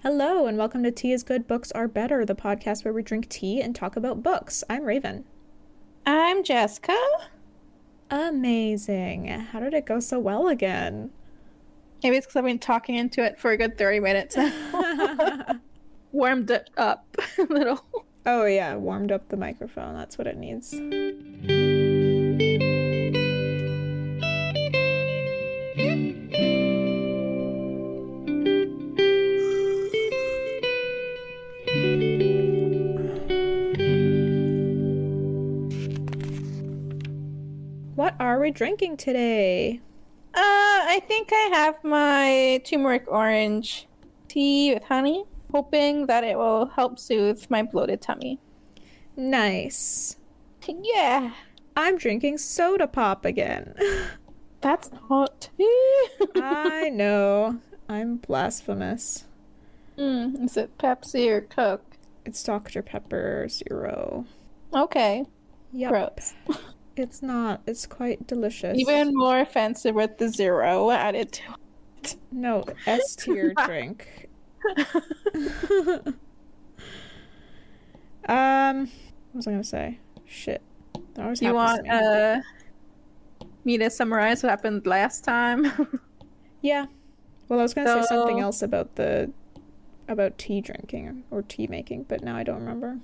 Hello, and welcome to Tea is Good, Books Are Better, the podcast where we drink tea and talk about books. I'm Raven. I'm Jessica. Amazing. How did it go so well again? Maybe it's because I've been talking into it for a good 30 minutes now. Warmed it up a little. Oh yeah, warmed up the microphone. That's what it needs. What are we drinking today? I think I have my turmeric orange tea with honey, hoping that it will help soothe my bloated tummy. Nice. Yeah. I'm drinking soda pop again. That's not tea. I know. I'm blasphemous. Is it Pepsi or Coke? It's Dr. Pepper Zero. Okay. Yep. Gross. It's not. It's quite delicious. Even more offensive with the zero added to it. No, S tier drink. What was I gonna say? Shit. That always Do you happens want to me to summarize what happened last time? Yeah. Well, I was gonna say something So- else about tea drinking or tea making, but now I don't remember.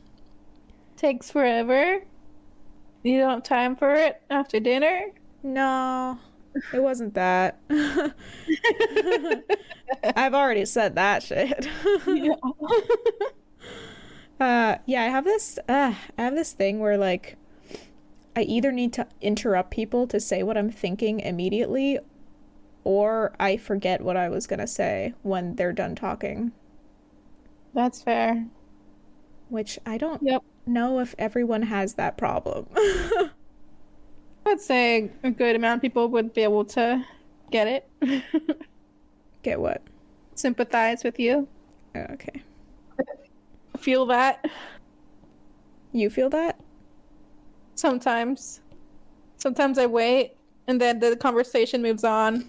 Takes forever. You don't have time for it after dinner? No, it wasn't that. I've already said that shit. Yeah, I have this thing where like I either need to interrupt people to say what I'm thinking immediately, or I forget what I was gonna say when they're done talking, That's fair. which I don't Yep. know if everyone has that problem. I'd say a good amount of people would be able to get it. Get what? Sympathize with you. Oh, okay. Feel that You feel that? sometimes. Sometimes I wait and then the conversation moves on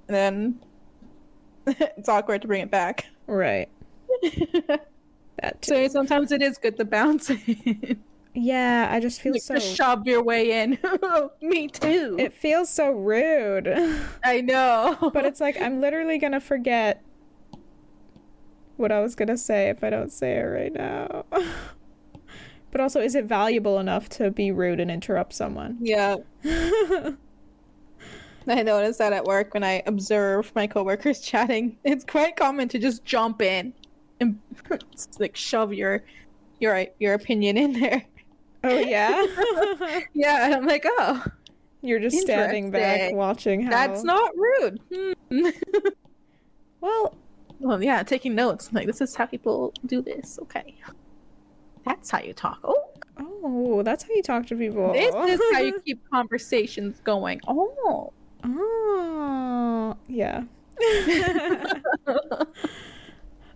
and then it's awkward to bring it back. Right. That too. So sometimes it is good to bounce in. Yeah, I just feel Like, so... just shove your way in. Me too. It feels so rude. I know. But it's like, I'm literally gonna forget what I was gonna say if I don't say it right now. But also, is it valuable enough to be rude and interrupt someone? Yeah. I notice that at work when I observe my coworkers chatting, it's quite common to just jump in and like shove your opinion in there. Oh, yeah? Yeah, and I'm like, oh, You're just standing back Interesting. watching how... that's not rude. Well, Well, yeah, taking notes. I'm like, this is how people do this. Okay. That's how you talk. Oh, that's how you talk to people. this is how you keep conversations going. Oh. Oh, yeah.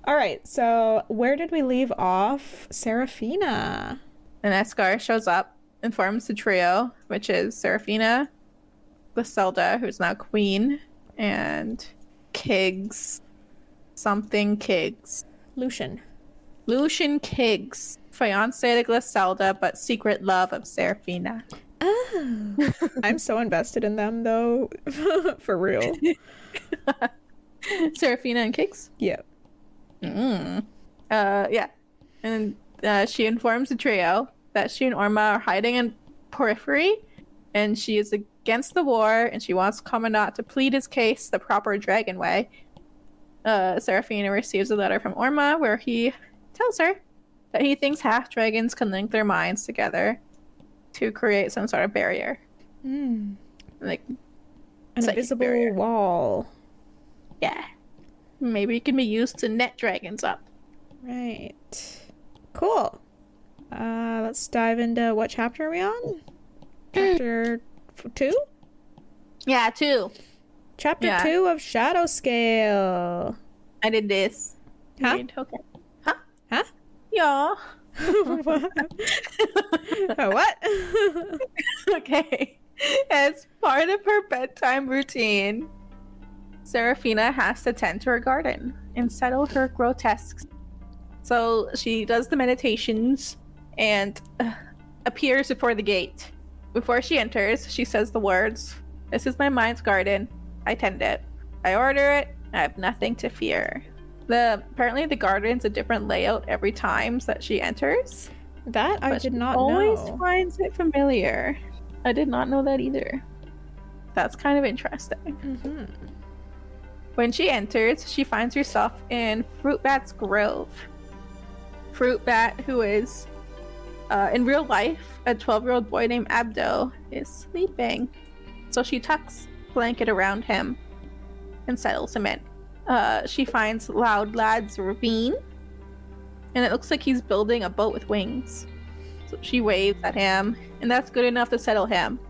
All right, so where did we leave off? Seraphina. An Escar shows up and forms the trio, which is Seraphina, Glisselda, who's now queen, and Kiggs. Something Kiggs. Lucian. Kiggs. Fiance to Glisselda, but secret love of Seraphina. Oh. I'm so invested in them, though. For real. Seraphina and Kiggs? Yeah. Yeah. And she informs the trio that she and Orma are hiding in Periphery, and she is against the war, and she wants Commandant to plead his case the proper dragon way. Seraphina receives a letter from Orma where he tells her that he thinks half-dragons can link their minds together to create some sort of barrier. Like, An psychic invisible barrier. wall. Yeah. Maybe it can be used to net dragons up. Right. Cool. Let's dive into what chapter are we on? Chapter 2? Yeah, too. Chapter Yeah. 2 of Shadow Scale. I did this. Huh? Weird. Okay. Huh? Huh? Yeah. What? What? Okay. As part of her bedtime routine, Seraphina has to tend to her garden and settle her grotesques. So she does the meditations and appears before the gate. Before she enters, she says the words, "This is my mind's garden. I tend it. I order it. I have nothing to fear." Apparently the garden's a different layout every time that she enters. That I did not always know. finds it familiar. I did not know that either. That's kind of interesting. Mm-hmm. When she enters, she finds herself in Fruit Bat's grove. Fruit Bat, who is, in real life, a 12-year-old boy named Abdo, is sleeping. So she tucks a blanket around him and settles him in. She finds Loud Lad's ravine, and it looks like he's building a boat with wings. So she waves at him, and that's good enough to settle him.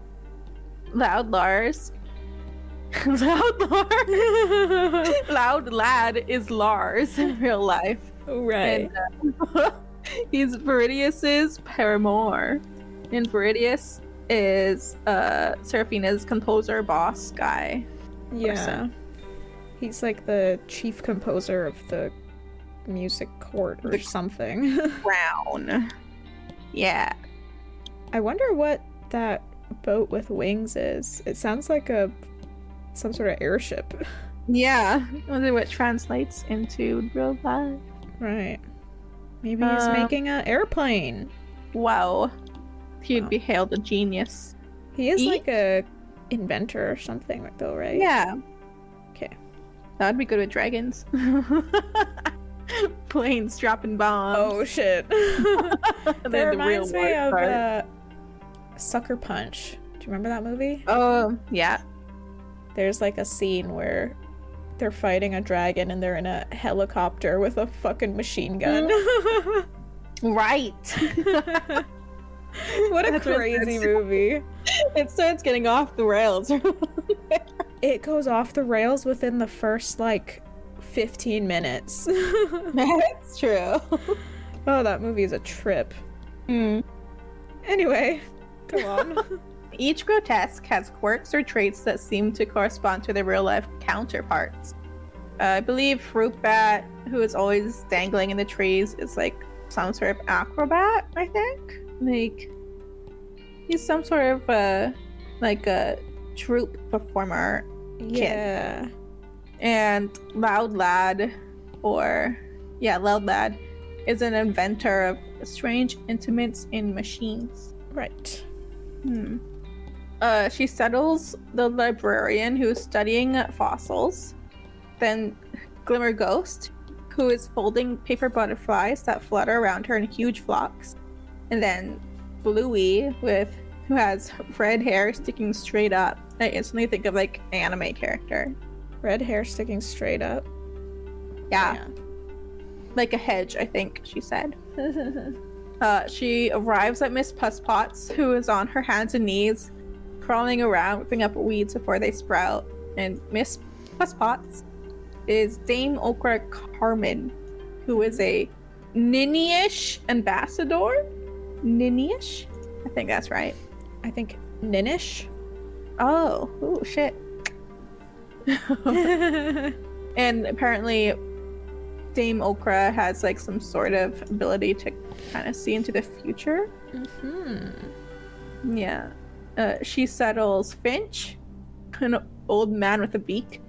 Loud Lars. Loud Lad is Lars in real life. Right. And, he's Viridius's paramour. And Viridius is Seraphina's composer boss guy. Yeah. Person. He's like the chief composer of the music court or something. Crown. Yeah. I wonder what that boat with wings is. It sounds like some sort of airship. Yeah. I wonder what translates into real life. Right. Maybe he's making an airplane. Wow. He'd be hailed a genius. He is like a inventor or something though, right? Yeah. Okay. That'd be good with dragons. Planes dropping bombs. Oh shit. That reminds me of Sucker Punch. Do you remember that movie? Oh, yeah. There's like a scene where they're fighting a dragon and they're in a helicopter with a fucking machine gun. Right. What a crazy movie. It starts getting off the rails. It goes off the rails within the first like 15 minutes. That's true. Oh, that movie is a trip. Anyway, go on. Each grotesque has quirks or traits that seem to correspond to their real-life counterparts. I believe Fruit Bat, who is always dangling in the trees, is like some sort of acrobat, I think. Like, he's some sort of like a troupe performer Yeah. kid. And Loud Lad, Loud Lad, is an inventor of strange instruments in machines. Right. She settles the librarian who is studying fossils. Then Glimmer Ghost, who is folding paper butterflies that flutter around her in huge flocks. And then Bluey, who has red hair sticking straight up. I instantly think of like an anime character. Red hair sticking straight up. Yeah. Like a hedge, I think she said. She arrives at Miss Pusspot's, who is on her hands and knees, crawling around, whipping up weeds before they sprout. And Miss Pusspot's is Dame Okra Carmen, who is a Ninny-ish ambassador. Ninny-ish? I think that's right. I think Ninish. Oh, ooh, shit. And apparently Dame Okra has like some sort of ability to kind of see into the future. Yeah. She settles Finch, an old man with a beak,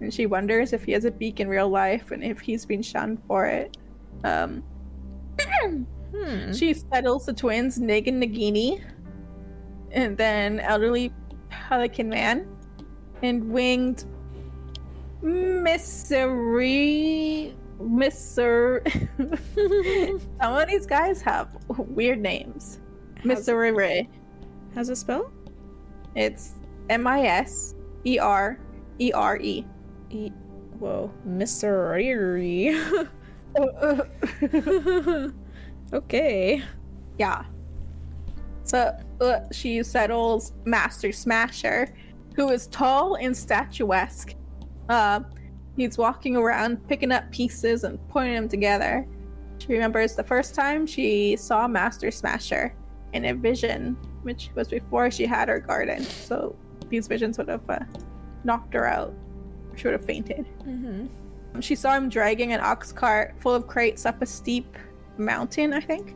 and she wonders if he has a beak in real life and if he's been shunned for it. She settles the twins Nig and Nagini, and then elderly Pelican Man, and winged Mr. Some of these guys have weird names. Mr. How's it spelled? It's Misere. Whoa, Missouri. Okay. Yeah. So she settles Master Smasher, who is tall and statuesque. He's walking around picking up pieces and putting them together. She remembers the first time she saw Master Smasher in a vision, which was before she had her garden. So these visions would have knocked her out. she would have fainted. Mm-hmm. She saw him dragging an ox cart full of crates up a steep mountain, I think.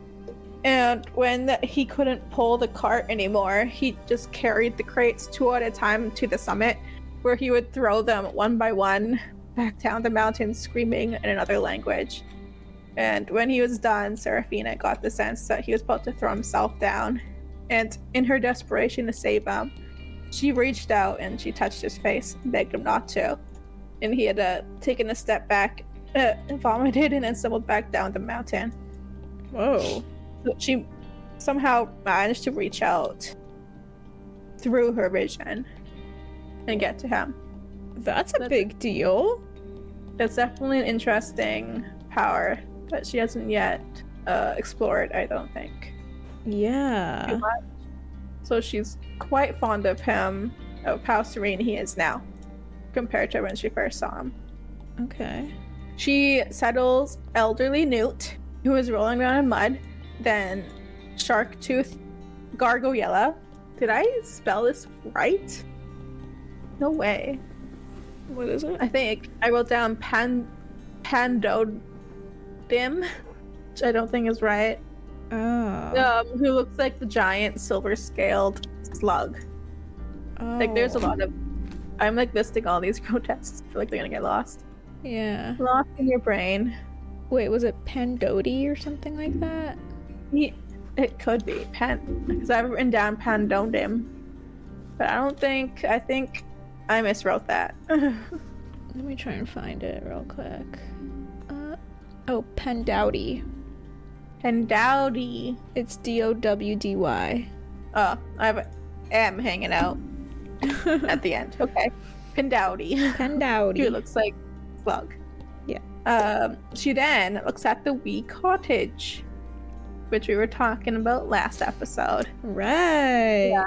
And when he couldn't pull the cart anymore, he just carried the crates 2 at a time to the summit, where he would throw them one by one back down the mountain, screaming in another language. And when he was done, Seraphina got the sense that he was about to throw himself down. And in her desperation to save him, she reached out and she touched his face and begged him not to. And he had taken a step back, vomited, and then stumbled back down the mountain. Whoa. So she somehow managed to reach out through her vision and get to him. That's a big deal. That's definitely an interesting power that she hasn't yet explored, I don't think. Yeah. So she's quite fond of him, of how serene he is now, compared to when she first saw him. Okay. She settles elderly Newt, who is rolling around in mud, then Sharktooth Gargoyella. Did I spell this right? No way. What is it? I think I wrote down Pandodim, which I don't think is right. Oh. Who looks like the giant silver-scaled slug. Oh. Like, there's a lot of... I'm, like, listing all these grotesques. I feel like they're gonna get lost. Yeah. Lost in your brain. Wait, was it Pandodi or something like that? Yeah, it could be. Because I've written down Pandodim. But I think I miswrote that. Let me try and find it real quick. Oh, Pandowdy. Pandowdy. It's Dowdy. Oh, I have an M hanging out at the end. Okay. Pandowdy. Pandowdy. Who looks like slug. Yeah. She then looks at the wee cottage, which we were talking about last episode. Right. Yeah.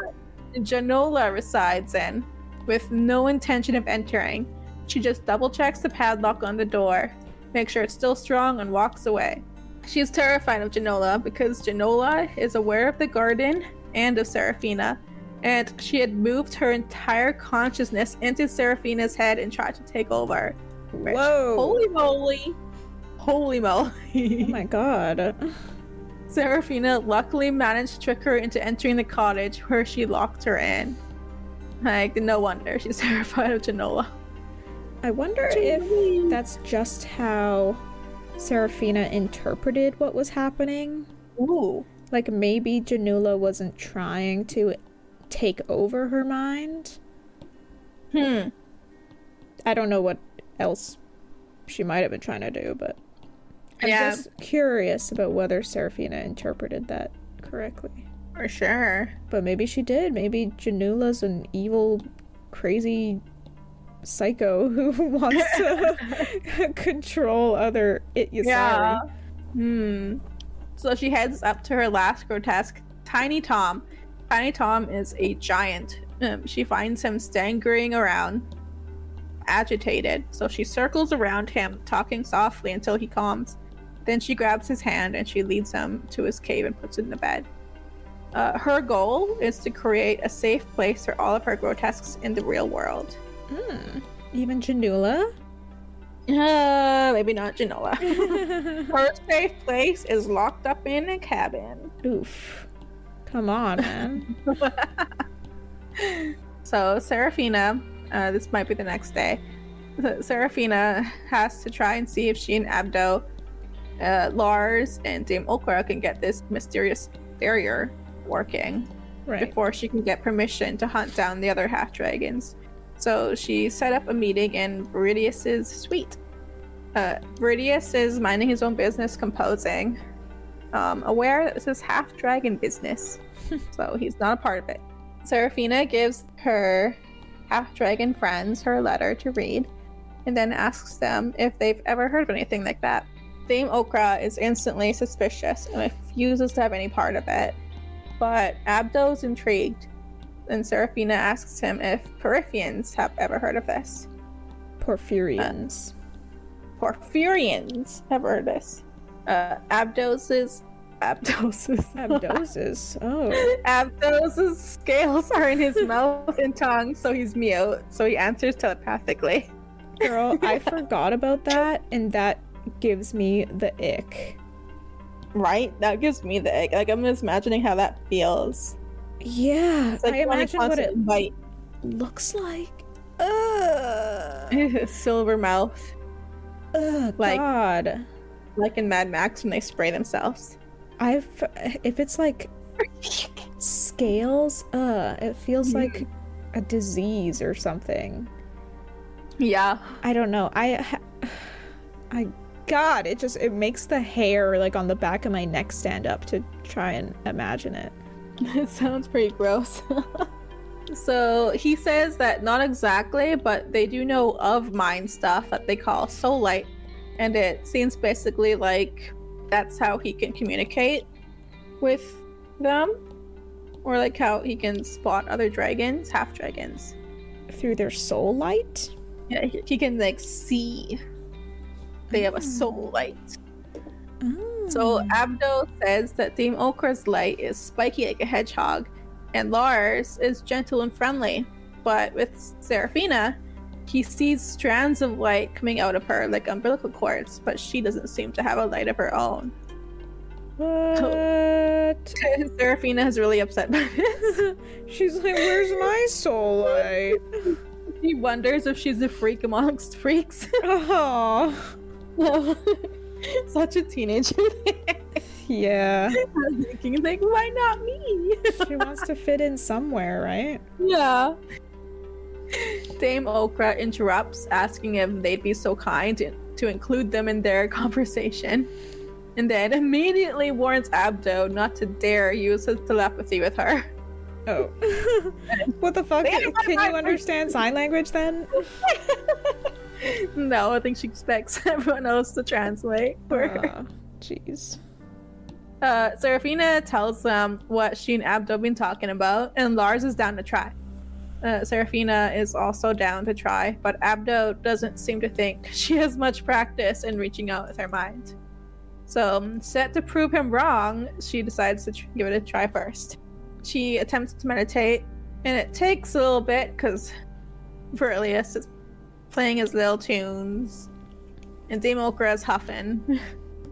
Janola resides in, with no intention of entering. She just double checks the padlock on the door, makes sure it's still strong, and walks away. She's terrified of Janola because Janola is aware of the garden and of Seraphina, and she had moved her entire consciousness into Seraphina's head and tried to take over. Which, Whoa. holy moly. Holy moly. Oh my god. Seraphina luckily managed to trick her into entering the cottage, where she locked her in. Like, no wonder she's terrified of Janola. I wonder if that's just how Seraphina interpreted what was happening. Ooh. Like, maybe Janula wasn't trying to take over her mind. I don't know what else she might have been trying to do, but I'm just curious about whether Seraphina interpreted that correctly. For sure. But maybe she did. Maybe Janula's an evil, crazy psycho who wants to control other Yasari. Yeah. So she heads up to her last grotesque, Tiny Tom. Tiny Tom is a giant. She finds him staggering around, agitated. So she circles around him, talking softly until he calms. Then she grabs his hand and she leads him to his cave and puts it in the bed. Her goal is to create a safe place for all of her grotesques in the real world. Even Janula? Maybe not Janola. Her safe place is locked up in a cabin. Oof. Come on, man. So Seraphina, this might be the next day. Seraphina has to try and see if she and Abdo, Lars, and Dame Okra can get this mysterious barrier working before she can get permission to hunt down the other half-dragons. So she set up a meeting in Viridius's suite. Viridius is minding his own business, composing, aware that this is half-dragon business, so he's not a part of it. Seraphina gives her half-dragon friends her letter to read, and then asks them if they've ever heard of anything like that. Dame Okra is instantly suspicious and refuses to have any part of it, but Abdo's intrigued, and Seraphina asks him if Porphyrians have ever heard of this. Porphyrians. Porphyrians have heard of this. Abdo's scales are in his mouth and tongue, so he's mute, so he answers telepathically. Girl, I forgot about that, and that gives me the ick. Right? That gives me the ick. Like, I'm just imagining how that feels. Yeah, It's like I imagine what it bite. looks like. Silver mouth. Ugh, Like- God. Like in Mad Max when they spray themselves. If it's like scales, it feels like a disease or something. Yeah. I don't know. God, it makes the hair like on the back of my neck stand up to try and imagine it. It sounds pretty gross. So he says that not exactly, but they do know of mind stuff that they call soul light. And it seems basically like that's how he can communicate with them. Or like how he can spot other dragons, half dragons. Through their soul light? Yeah, he can like see. They have a soul light. So Abdo says that Dame Okra's light is spiky like a hedgehog, and Lars is gentle and friendly. But with Seraphina, he sees strands of light coming out of her like umbilical cords, but she doesn't seem to have a light of her own. What? Seraphina is really upset by this. She's like, where's my soul light? She wonders if she's a freak amongst freaks. Oh. Such a teenager thing. Yeah. I'm thinking, like, why not me? She wants to fit in somewhere, right? Yeah. Dame Okra interrupts, asking if they'd be so kind to include them in their conversation, and then immediately warns Abdo not to dare use his telepathy with her. Oh. What the fuck? Can you understand sign language then? No, I think she expects everyone else to translate for her. Jeez. Seraphina tells them what she and Abdo have been talking about, and Lars is down to try. Seraphina is also down to try, but Abdo doesn't seem to think she has much practice in reaching out with her mind. So, set to prove him wrong, she decides to give it a try first. She attempts to meditate, and it takes a little bit because Verilius is playing his little tunes, and Dame Okra is huffing.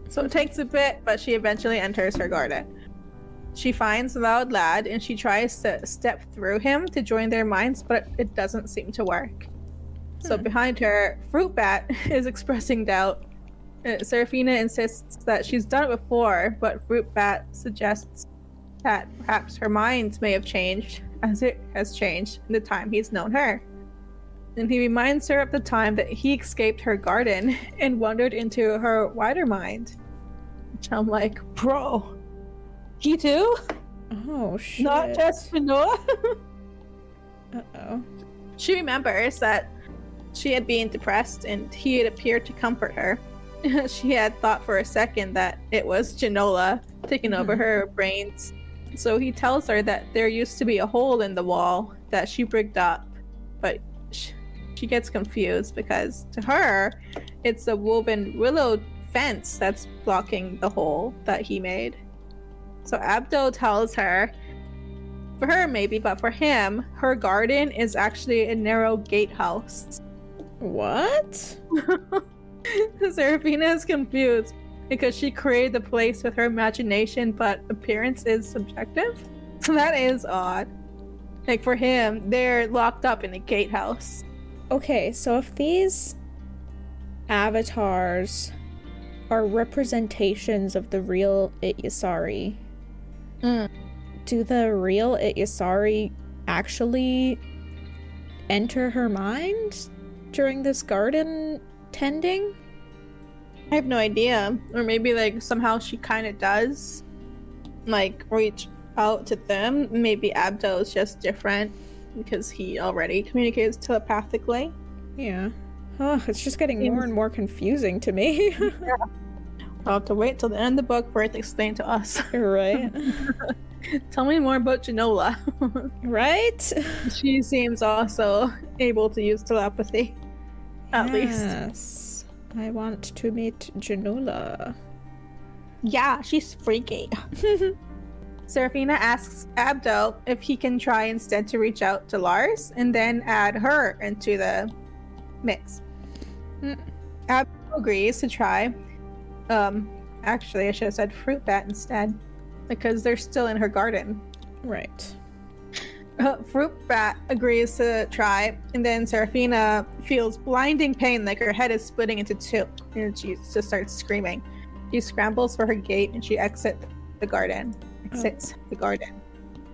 So it takes a bit, but she eventually enters her garden. She finds the loud lad, and she tries to step through him to join their minds, but it doesn't seem to work. So behind her, Fruit Bat is expressing doubt. Seraphina insists that she's done it before, but Fruit Bat suggests that perhaps her mind may have changed, as it has changed in the time he's known her. And he reminds her of the time that he escaped her garden and wandered into her wider mind. Which I'm like, bro, he too? Oh, shit. Not just Manoa? Uh-oh. She remembers that she had been depressed and he had appeared to comfort her. She had thought for a second that it was Genola taking over her brains. So he tells her that there used to be a hole in the wall that she bricked up, but she gets confused because to her, it's a woven willow fence that's blocking the hole that he made. So Abdo tells her, for her maybe, but for him, her garden is actually a narrow gatehouse. What? Seraphina is confused because she created the place with her imagination, but appearance is subjective. So that is odd. Like for him, they're locked up in a gatehouse. Okay, so if these avatars are representations of the real Ityasari, do the real Ityasari actually enter her mind during this garden tending? I have no idea. Or maybe like somehow she kind of does like reach out to them. Maybe Abdo is just different because he already communicates telepathically. Yeah. Oh, it's just getting more and more confusing to me. Yeah. I'll have to wait till the end of the book for it to explain to us. Right. Tell me more about Genola. Right? She seems also able to use telepathy. At least. Yes. I want to meet Genola. Yeah, she's freaky. Seraphina asks Abdo if he can try instead to reach out to Lars and then add her into the mix. Mm. Abdo agrees to try. Actually, I should have said fruit bat instead, because they're still in her garden. Right. Fruit bat agrees to try, and then Seraphina feels blinding pain, like her head is splitting into two, and she just starts screaming. She scrambles for her gate, and she exits the garden.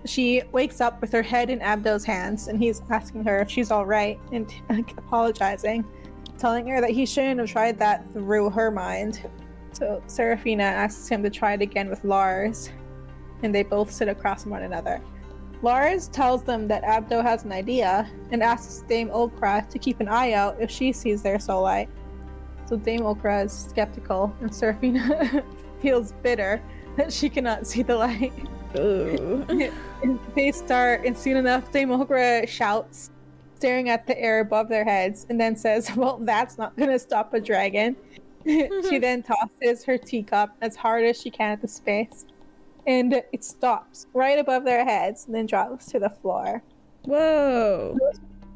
She wakes up with her head in Abdo's hands, and he's asking her if she's all right and apologizing, telling her that he shouldn't have tried that through her mind. So Seraphina asks him to try it again with Lars, and they both sit across from one another. Lars tells them that Abdo has an idea and asks Dame Okra to keep an eye out if she sees their soul light. So Dame Okra is skeptical, and Seraphina feels bitter that she cannot see the light. Ooh. They start, and soon enough, Dame Okra shouts, staring at the air above their heads, and then says, well, that's not going to stop a dragon. She then tosses her teacup as hard as she can at the space, and it stops right above their heads and then drops to the floor. Whoa.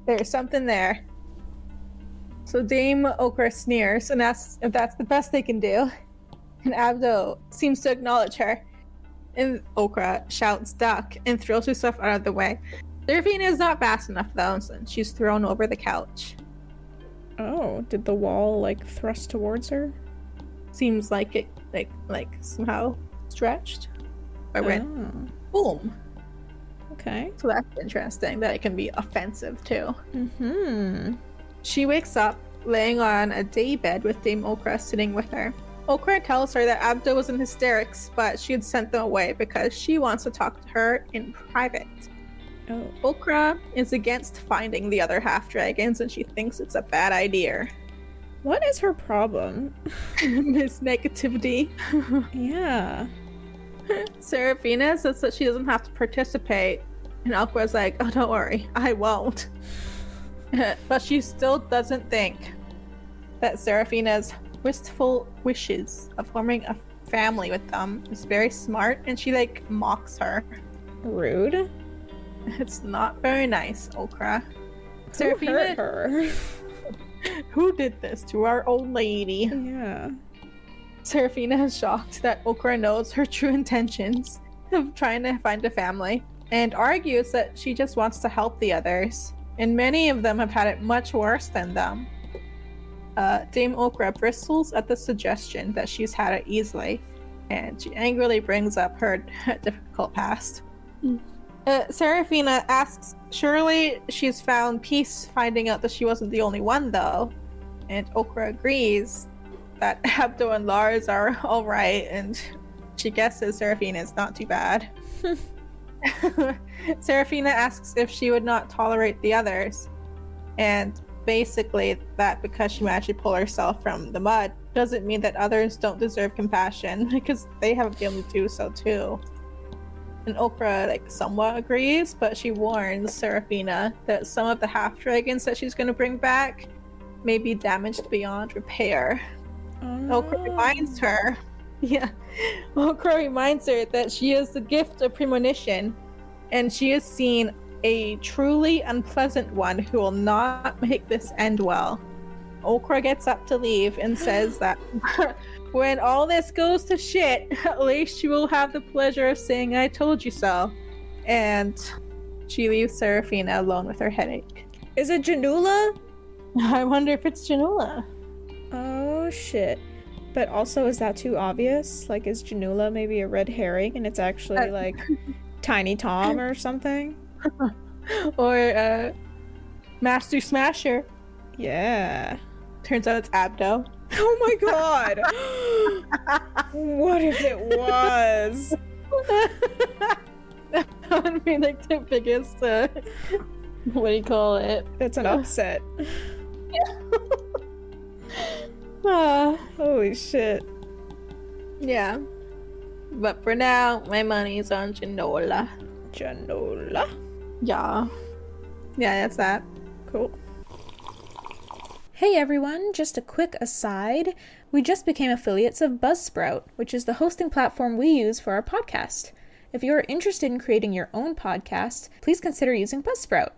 There's something there. So Dame Okra sneers and asks if that's the best they can do, and Abdo seems to acknowledge her. And Okra shouts duck and throws herself out of the way. Seraphina is not fast enough though, so she's thrown over the couch. Oh, did the wall like thrust towards her? Seems like it like somehow stretched. I went boom. Okay. So that's interesting that it can be offensive too. Mm-hmm. She wakes up laying on a day bed with Dame Okra sitting with her. Okra tells her that Abdo was in hysterics, but she had sent them away because she wants to talk to her in private. Oh. Okra is against finding the other half-dragons, and she thinks it's a bad idea. What is her problem? Miss Negativity. Yeah. Seraphina says that she doesn't have to participate, andOkra's like, oh, don't worry, I won't. But she still doesn't think that Seraphina's wistful wishes of forming a family with them is very smart, and she like mocks her. Rude. It's not very nice, Okra. Who hurt her? Who did this to our old lady? Yeah. Seraphina is shocked that Okra knows her true intentions of trying to find a family, and argues that she just wants to help the others, and many of them have had it much worse than them. Dame Okra bristles at the suggestion that she's had it easily, and she angrily brings up her difficult past. Seraphina asks, surely she's found peace finding out that she wasn't the only one though, and Okra agrees that Abdo and Lars are alright, and she guesses Seraphina is not too bad. Seraphina asks if she would not tolerate the others, and basically that because she managed to pull herself from the mud doesn't mean that others don't deserve compassion, because they haven't been able to do so too. And Okra like somewhat agrees, but she warns Seraphina that some of the half-dragons that she's going to bring back may be damaged beyond repair. Okra reminds her Okra reminds her that she is the gift of premonition, and she has seen a truly unpleasant one who will not make this end well. Okra gets up to leave and says that when all this goes to shit, at least she will have the pleasure of saying I told you so. And she leaves Seraphina alone with her headache. Is it Janula? I wonder if it's Janula. Oh shit. But also, is that too obvious? Like, is Janula maybe a red herring and it's actually like Tiny Tom or something? Or Master Smasher. Yeah. Turns out it's Abdo. Oh my god! What if it was? That would be like the biggest, what do you call it? That's an upset. Holy shit. Yeah. But for now, my money's on Janola. Janola? Yeah. Yeah, that's that. Cool. Hey everyone, just a quick aside. We just became affiliates of Buzzsprout, which is the hosting platform we use for our podcast. If you are interested in creating your own podcast, please consider using Buzzsprout.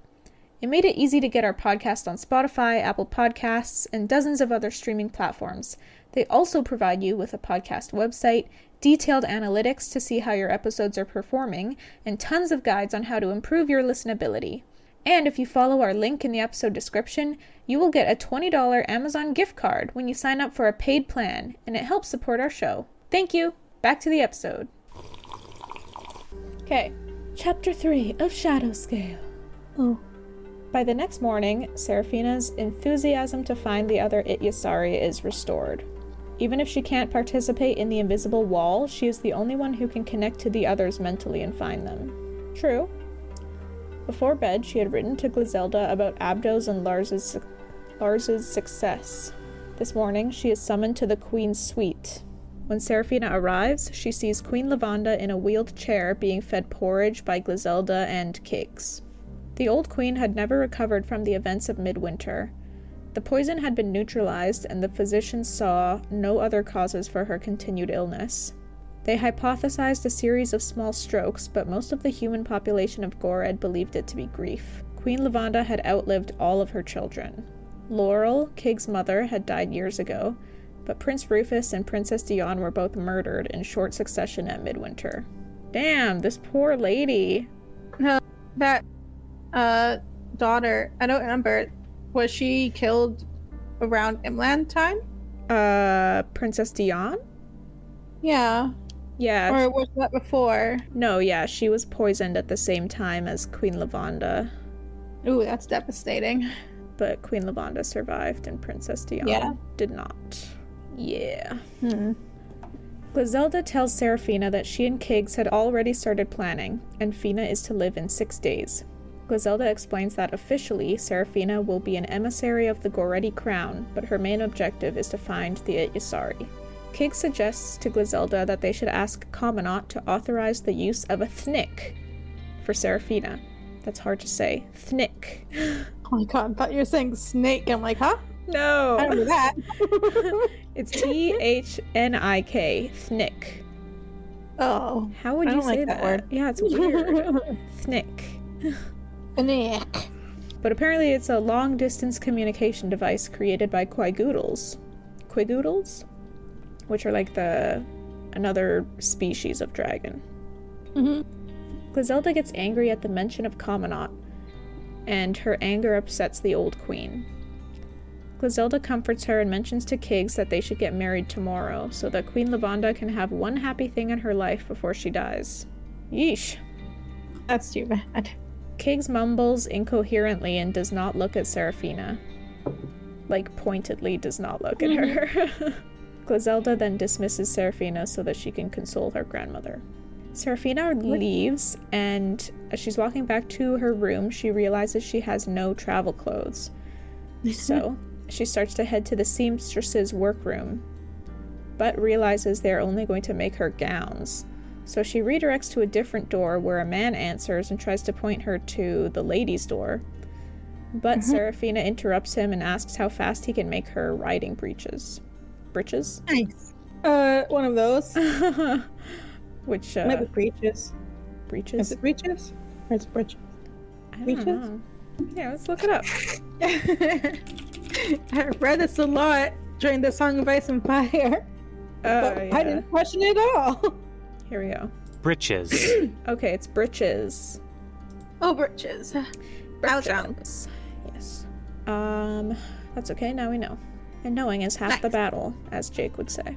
It made it easy to get our podcast on Spotify, Apple Podcasts, and dozens of other streaming platforms. They also provide you with a podcast website, detailed analytics to see how your episodes are performing, and tons of guides on how to improve your listenability. And if you follow our link in the episode description, you will get a $20 Amazon gift card when you sign up for a paid plan, and it helps support our show. Thank you. Back to the episode. Okay, Chapter 3 of Shadowscale. Oh. By the next morning, Seraphina's enthusiasm to find the other Ityasari is restored. Even if she can't participate in the invisible wall, she is the only one who can connect to the others mentally and find them. True. Before bed, she had written to Glisselda about Abdo's and Lars's success. This morning, she is summoned to the Queen's suite. When Seraphina arrives, she sees Queen Lavanda in a wheeled chair being fed porridge by Glisselda and Kiggs. The old queen had never recovered from the events of midwinter. The poison had been neutralized, and the physicians saw no other causes for her continued illness. They hypothesized a series of small strokes, but most of the human population of Gored believed it to be grief. Queen Lavanda had outlived all of her children. Laurel, Kig's mother, had died years ago, but Prince Rufus and Princess Dion were both murdered in short succession at midwinter. Damn, this poor lady. No, that daughter, I don't remember. Was she killed around Imland time? Princess Dion? Yeah. Yeah. Or was that before? No, yeah, she was poisoned at the same time as Queen Lavanda. Ooh, that's devastating. But Queen Lavanda survived and Princess Dion did not. Yeah. Glisselda tells Seraphina that she and Kiggs had already started planning, and Fina is to live in 6 days. Glisselda explains that officially, Seraphina will be an emissary of the Goredi crown, but her main objective is to find the Ityasari. Kiggs suggests to Glisselda that they should ask Commandant to authorize the use of a thnick for Seraphina. That's hard to say. Thnick. Oh my god, I thought you were saying snake. I'm like, huh? No. I don't know that. It's Thnik. Thnick. Oh. How would you say like that word. Yeah, it's weird. Thnick. Snake. But apparently it's a long-distance communication device created by Quagoodles. Quagoodles? Which are like another species of dragon. Glisselda gets angry at the mention of Commandant, and her anger upsets the old queen. Glisselda comforts her and mentions to Kiggs that they should get married tomorrow, so that Queen Lavanda can have one happy thing in her life before she dies. Yeesh. That's too bad. Kiggs mumbles incoherently and does not look at Seraphina. Like, pointedly does not look at her. Glisselda then dismisses Seraphina so that she can console her grandmother. Seraphina leaves, and as she's walking back to her room, she realizes she has no travel clothes. So, she starts to head to the seamstress's workroom, but realizes they're only going to make her gowns. So she redirects to a different door where a man answers and tries to point her to the ladies' door. But Seraphina interrupts him and asks how fast he can make her riding breeches. Breeches? Nice. One of those. Which, Maybe breeches. Breeches? Is it breeches? Or is it breeches? I don't know. Yeah, let's look it up. I read this a lot during the Song of Ice and Fire. But I didn't question it at all. Here we go. Britches. Okay, it's breeches. Oh, breeches. I was wrong. Yes. That's okay, now we know. And knowing is half the battle, as Jake would say.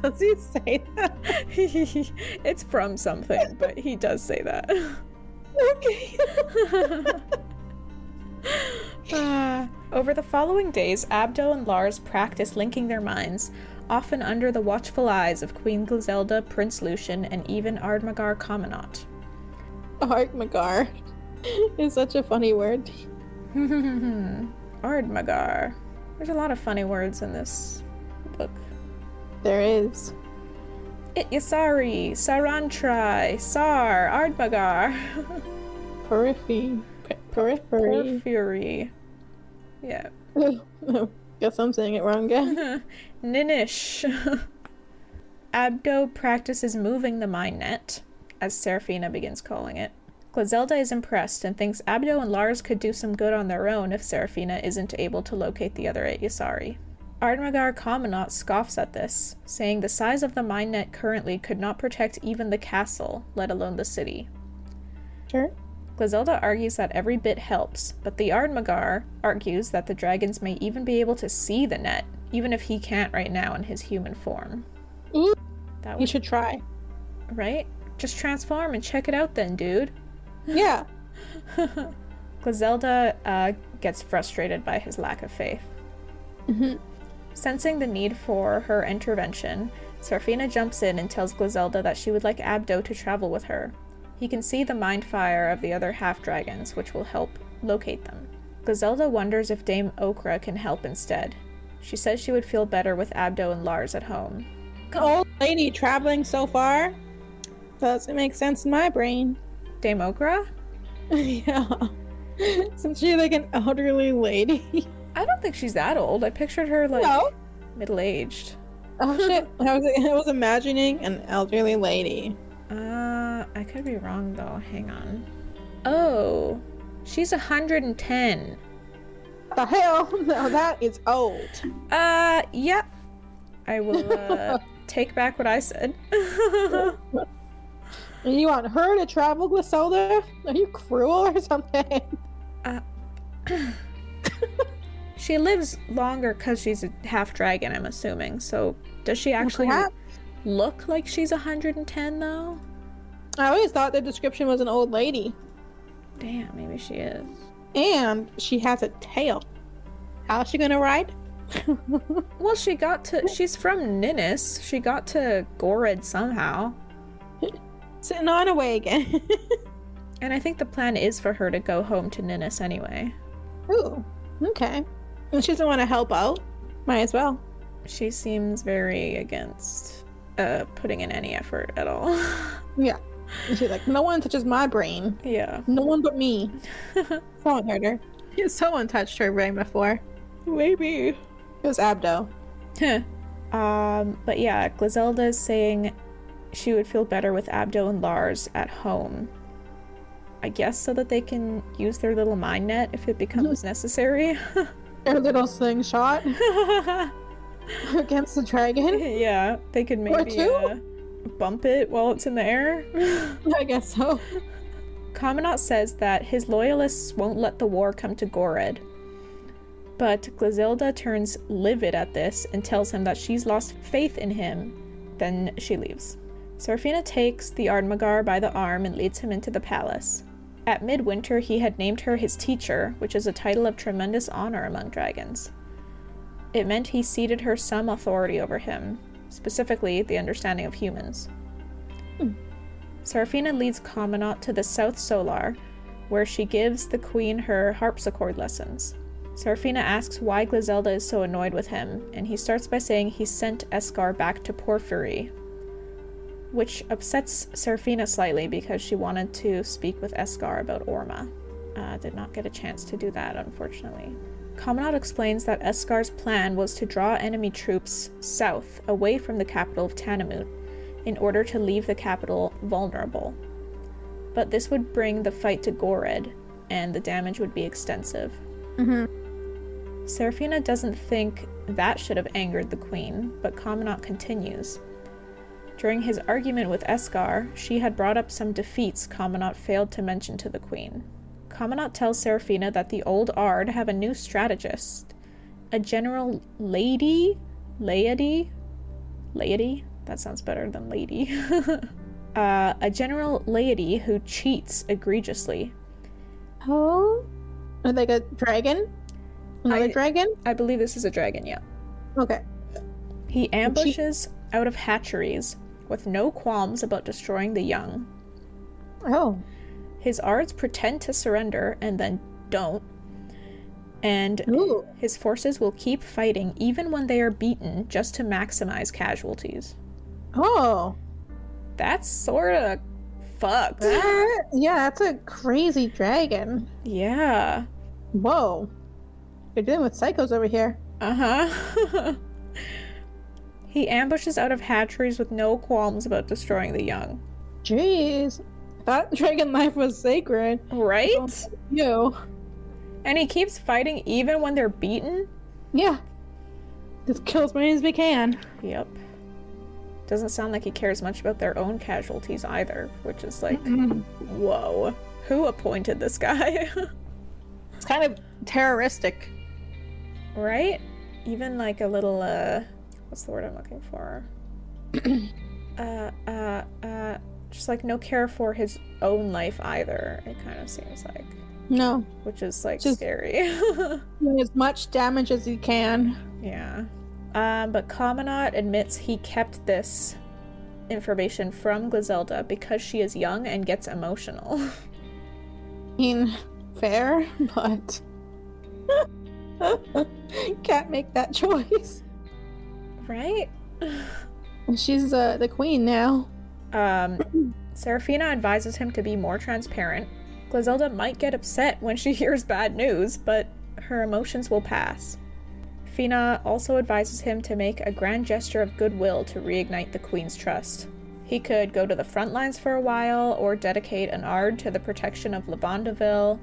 Does he say that? It's from something, but he does say that. Okay. Over the following days, Abdo and Lars practice linking their minds, often under the watchful eyes of Queen Glisselda, Prince Lucian, and even Ardmagar Commandant. Ardmagar is such a funny word. Ardmagar. There's a lot of funny words in this book. There is. Ityasari, Sarantrai, Sar, Ardmagar. Periphery. Porphyry. Yeah. Guess I'm saying it wrong again. Ninish. Abdo practices moving the mind net, as Seraphina begins calling it. Glisselda is impressed and thinks Abdo and Lars could do some good on their own if Seraphina isn't able to locate the other 8 Yasari. Ardmagar Commandant scoffs at this, saying the size of the mine net currently could not protect even the castle, let alone the city. Sure. Glisselda argues that every bit helps, but the Ardmagar argues that the dragons may even be able to see the net, even if he can't right now in his human form. Ooh, That you should try. Right? Just transform and check it out then, dude. Yeah. Glisselda gets frustrated by his lack of faith. Mm-hmm. Sensing the need for her intervention, Seraphina jumps in and tells Glisselda that she would like Abdo to travel with her. He can see the mind fire of the other half-dragons, which will help locate them. Glisselda wonders if Dame Okra can help instead. She says she would feel better with Abdo and Lars at home. Old lady traveling so far? Doesn't make sense in my brain. Dame Okra? Yeah. Isn't she like an elderly lady? I don't think she's that old. I pictured her like No. middle-aged. Oh shit. I was imagining an elderly lady. I could be wrong though. Hang on. Oh, she's 110. The hell? No, that is old. Yeah. I will take back what I said. You want her to travel, Glisselda? Are you cruel or something? She lives longer because she's a half dragon, I'm assuming. So does she actually Perhaps. look like she's 110 though? I always thought the description was an old lady. Damn, maybe she is. And she has a tail. How's she gonna ride? Well, she's from Ninnis. She got to Gored somehow. Sitting on a wagon. And I think the plan is for her to go home to Ninnis anyway. Ooh, okay. And she doesn't want to help out. Might as well. She seems very against putting in any effort at all. Yeah. And she's like, no one touches my brain. Yeah. No one but me. Someone heard her. Yeah, someone touched her brain before. Maybe. It was Abdo. But yeah, Glisselda is saying she would feel better with Abdo and Lars at home. I guess so that they can use their little mine net if it becomes necessary. Their little slingshot against the dragon. Yeah, they could maybe bump it while it's in the air. I guess so. Commandant says that his loyalists won't let the war come to Gored. But Glisselda turns livid at this and tells him that she's lost faith in him. Then she leaves. Seraphina takes the Ardmagar by the arm and leads him into the palace. At midwinter, he had named her his teacher, which is a title of tremendous honor among dragons. It meant he ceded her some authority over him, specifically the understanding of humans. Seraphina leads Commandant to the South Solar, where she gives the queen her harpsichord lessons. Seraphina asks why Glisselda is so annoyed with him, and he starts by saying he sent Eskar back to Porphyry, which upsets Seraphina slightly because she wanted to speak with Eskar about Orma. Did not get a chance to do that, unfortunately. Commandant explains that Eskar's plan was to draw enemy troops south, away from the capital of Tanamut, in order to leave the capital vulnerable. But this would bring the fight to Gored, and the damage would be extensive. Seraphina doesn't think that should have angered the queen, but Commandant continues. During his argument with Eskar, she had brought up some defeats Commandant failed to mention to the queen. Commandant tells Seraphina that the old Ard have a new strategist, a general laity? That sounds better than lady. A general laity who cheats egregiously. Oh? Like a dragon? Another dragon? I believe this is a dragon, yeah. Okay. He ambushes out of hatcheries with no qualms about destroying the young. Oh. His Ards pretend to surrender and then don't. And his forces will keep fighting even when they are beaten just to maximize casualties. Oh. That's sort of fucked. Yeah, that's a crazy dragon. Yeah. Whoa. You're dealing with psychos over here. Uh-huh. He ambushes out of hatcheries with no qualms about destroying the young. Jeez. I That dragon life was sacred. Right? You. And he keeps fighting even when they're beaten? Yeah. Just kill as many as we can. Yep. Doesn't sound like he cares much about their own casualties either, which is like, whoa. Who appointed this guy? It's kind of terroristic. Right? Even like a little, what's the word I'm looking for? Just like no care for his own life either, it kind of seems like. No. Which is like Just scary. doing as much damage as he can. Yeah. But Kaminat admits he kept this information from Glisselda because she is young and gets emotional. I mean, fair, but can't make that choice. Right? She's the queen now. Seraphina advises him to be more transparent. Glisselda might get upset when she hears bad news, but her emotions will pass. Fina also advises him to make a grand gesture of goodwill to reignite the queen's trust. He could go to the front lines for a while, or dedicate an ard to the protection of Lavandaville,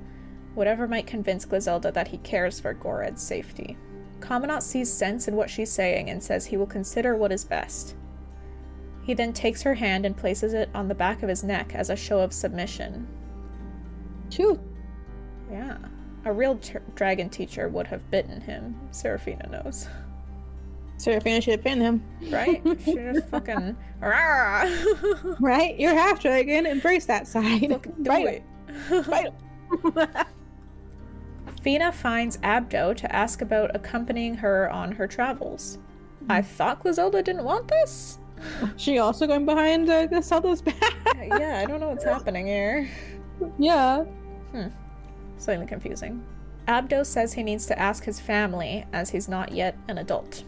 whatever might convince Glisselda that he cares for Gored's safety. Kaminat sees sense in what she's saying and says he will consider what is best. He then takes her hand and places it on the back of his neck as a show of submission. Phew. Yeah. A real dragon teacher would have bitten him, Seraphina knows. Seraphina should have pinned him. Right? She just fucking... Rawr! Right? You're half dragon. Embrace that side. Fucking do Right. it. Right. Fina finds Abdo to ask about accompanying her on her travels. I thought Glisselda didn't want this? She also going behind Glisselda's back. Yeah, I don't know what's happening here. Yeah. Slightly confusing. Abdo says he needs to ask his family, as he's not yet an adult.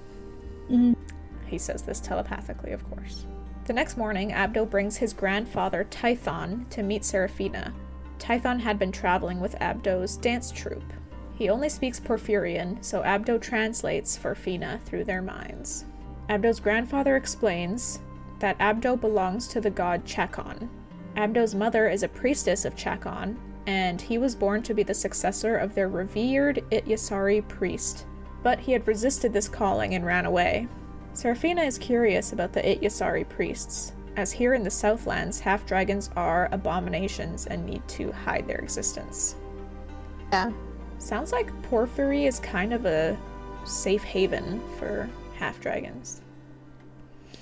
He says this telepathically, of course. The next morning, Abdo brings his grandfather, Tython, to meet Seraphina. Tython had been traveling with Abdo's dance troupe. He only speaks Porphyrian, so Abdo translates for Fina through their minds. Abdo's grandfather explains that Abdo belongs to the god Chakon. Abdo's mother is a priestess of Chakon, and he was born to be the successor of their revered Ityasari priest. But he had resisted this calling and ran away. Seraphina is curious about the Ityasari priests, as here in the Southlands, half-dragons are abominations and need to hide their existence. Yeah. Sounds like Porphyry is kind of a safe haven for half-dragons.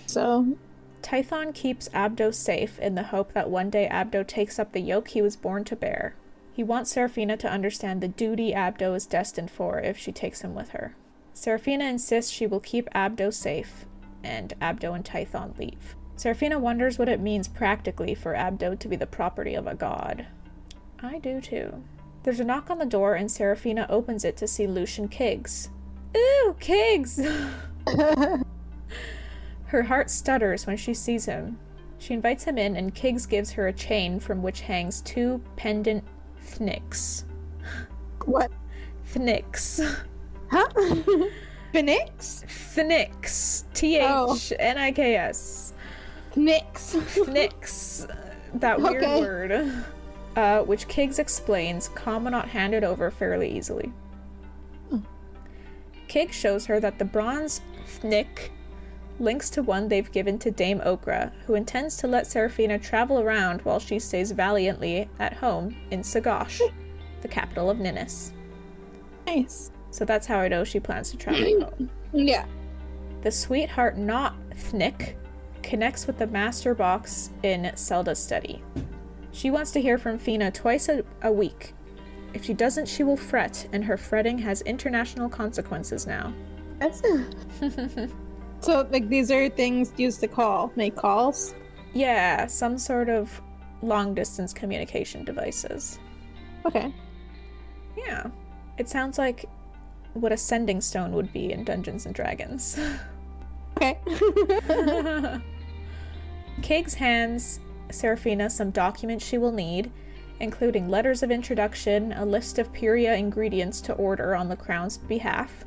So, Tython keeps Abdo safe in the hope that one day Abdo takes up the yoke he was born to bear. He wants Seraphina to understand the duty Abdo is destined for if she takes him with her. Seraphina insists she will keep Abdo safe, and Abdo and Tython leave. Seraphina wonders what it means practically for Abdo to be the property of a god. I do too. There's a knock on the door and Seraphina opens it to see Lucian Kiggs. Ooh, Kiggs! Her heart stutters when she sees him. She invites him in and Kiggs gives her a chain from which hangs 2 pendant thnicks. what? Thnicks. Huh? Phoenix? Thnicks. Thniks. Nix. Thnicks. That weird word. Which Kiggs explains Kaminat handed over fairly easily. Kiggs shows her that the bronze thnick links to one they've given to Dame Okra, who intends to let Seraphina travel around while she stays valiantly at home in Sagosh, the capital of Ninnis. Nice. So that's how I know she plans to travel home. Yeah. The Sweetheart Knot Thnick connects with the master box in Zelda's study. She wants to hear from Fina twice a week. If she doesn't, she will fret, and her fretting has international consequences now. That's So, like, these are things used to make calls? Yeah, some sort of long-distance communication devices. Okay. Yeah. It sounds like what a sending stone would be in Dungeons & Dragons. Okay. Kiggs hands Seraphina some documents she will need, including letters of introduction, a list of Pyria ingredients to order on the Crown's behalf,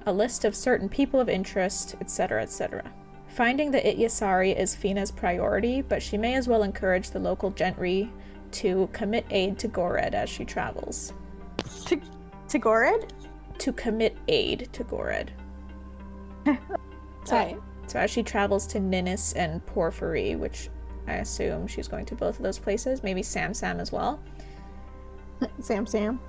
a list of certain people of interest, etc., etc. Finding the Ityasari is Fina's priority, but she may as well encourage the local gentry to commit aid to Gored as she travels. To Gored? To commit aid to Gored. Right. So as she travels to Ninnis and Porphyry, which I assume she's going to both of those places, maybe Sam as well. Sam.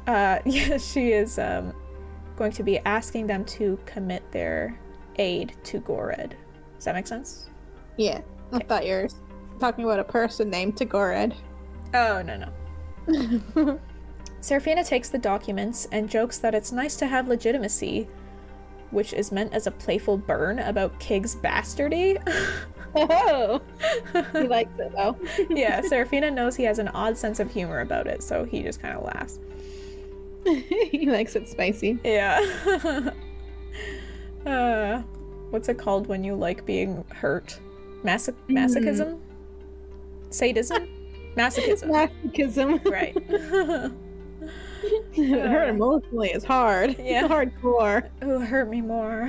Yeah, she is going to be asking them to commit their aid to Gored. Does that make sense? Yeah. I thought you were talking about a person named Tagored. Oh, no. Seraphina takes the documents and jokes that it's nice to have legitimacy, which is meant as a playful burn about Kiggs' bastardy. Oh! He likes it, though. Yeah, Seraphina knows he has an odd sense of humor about it, so he just kind of laughs. He likes it spicy. Yeah. What's it called when you like being hurt? Masochism? Sadism? Masochism. Masochism. Right. Hurt emotionally is hard. Yeah. It's hardcore. Ooh, hurt me more.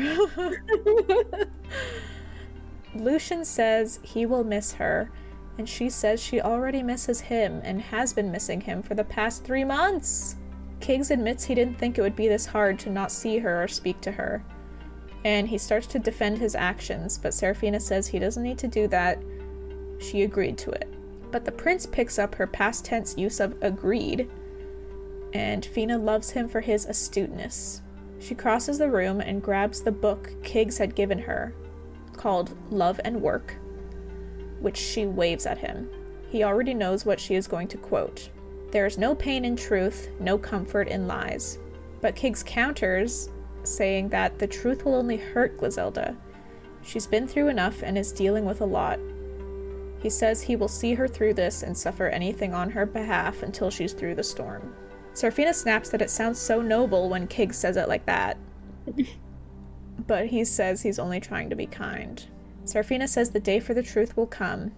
Lucian says he will miss her, and she says she already misses him and has been missing him for the past 3 months. Kiggs admits he didn't think it would be this hard to not see her or speak to her, and he starts to defend his actions, but Seraphina says he doesn't need to do that. She agreed to it. But the prince picks up her past tense use of agreed, and Fina loves him for his astuteness. She crosses the room and grabs the book Kiggs had given her, called Love and Work, which she waves at him. He already knows what she is going to quote. There is no pain in truth, no comfort in lies. But Kiggs counters, saying that the truth will only hurt Glisselda. She's been through enough and is dealing with a lot. He says he will see her through this and suffer anything on her behalf until she's through the storm. Seraphina snaps that it sounds so noble when Kiggs says it like that. But he says he's only trying to be kind. Seraphina says the day for the truth will come,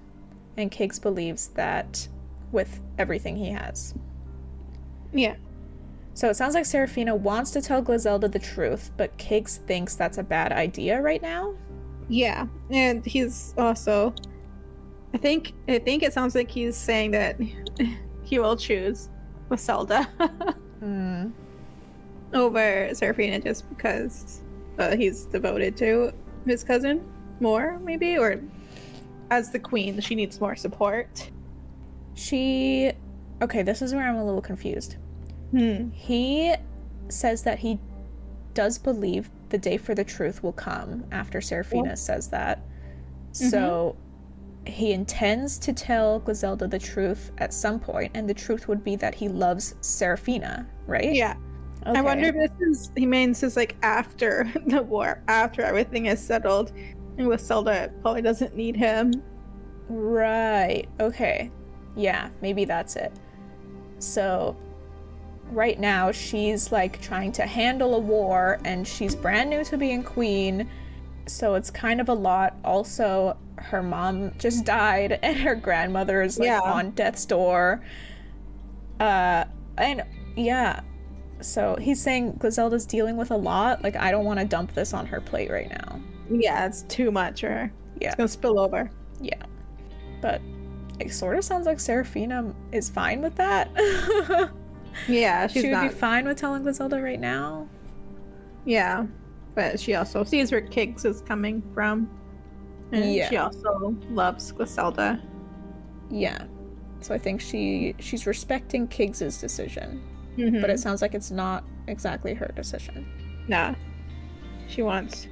and Kiggs believes that with everything he has. Yeah. So it sounds like Seraphina wants to tell Glisselda the truth, but Kiggs thinks that's a bad idea right now? Yeah. And he's also... I think it sounds like he's saying that he will choose Glisselda over Seraphina just because he's devoted to his cousin more, maybe, or as the queen, she needs more support. Okay, this is where I'm a little confused. He says that he does believe the day for the truth will come after Seraphina says that. So he intends to tell Glisselda the truth at some point, and the truth would be that he loves Seraphina, right? Yeah. Okay. I wonder if he means this like after the war, after everything is settled, and Glisselda probably doesn't need him. Right. Okay. Yeah, maybe that's it. So right now she's like trying to handle a war, and she's brand new to being queen, so it's kind of a lot. Also, her mom just died and her grandmother is like on death's door. And yeah, so he's saying Glisselda's dealing with a lot. Like, I don't want to dump this on her plate right now. Yeah, it's too much for her. Yeah. It's gonna spill over. Yeah. But it sort of sounds like Seraphina is fine with that. Yeah, she would be fine with telling Glisselda right now. Yeah, but she also sees where Kiggs is coming from. And she also loves Glisselda. Yeah. So I think she's respecting Kiggs's decision. But it sounds like it's not exactly her decision. Nah. She wants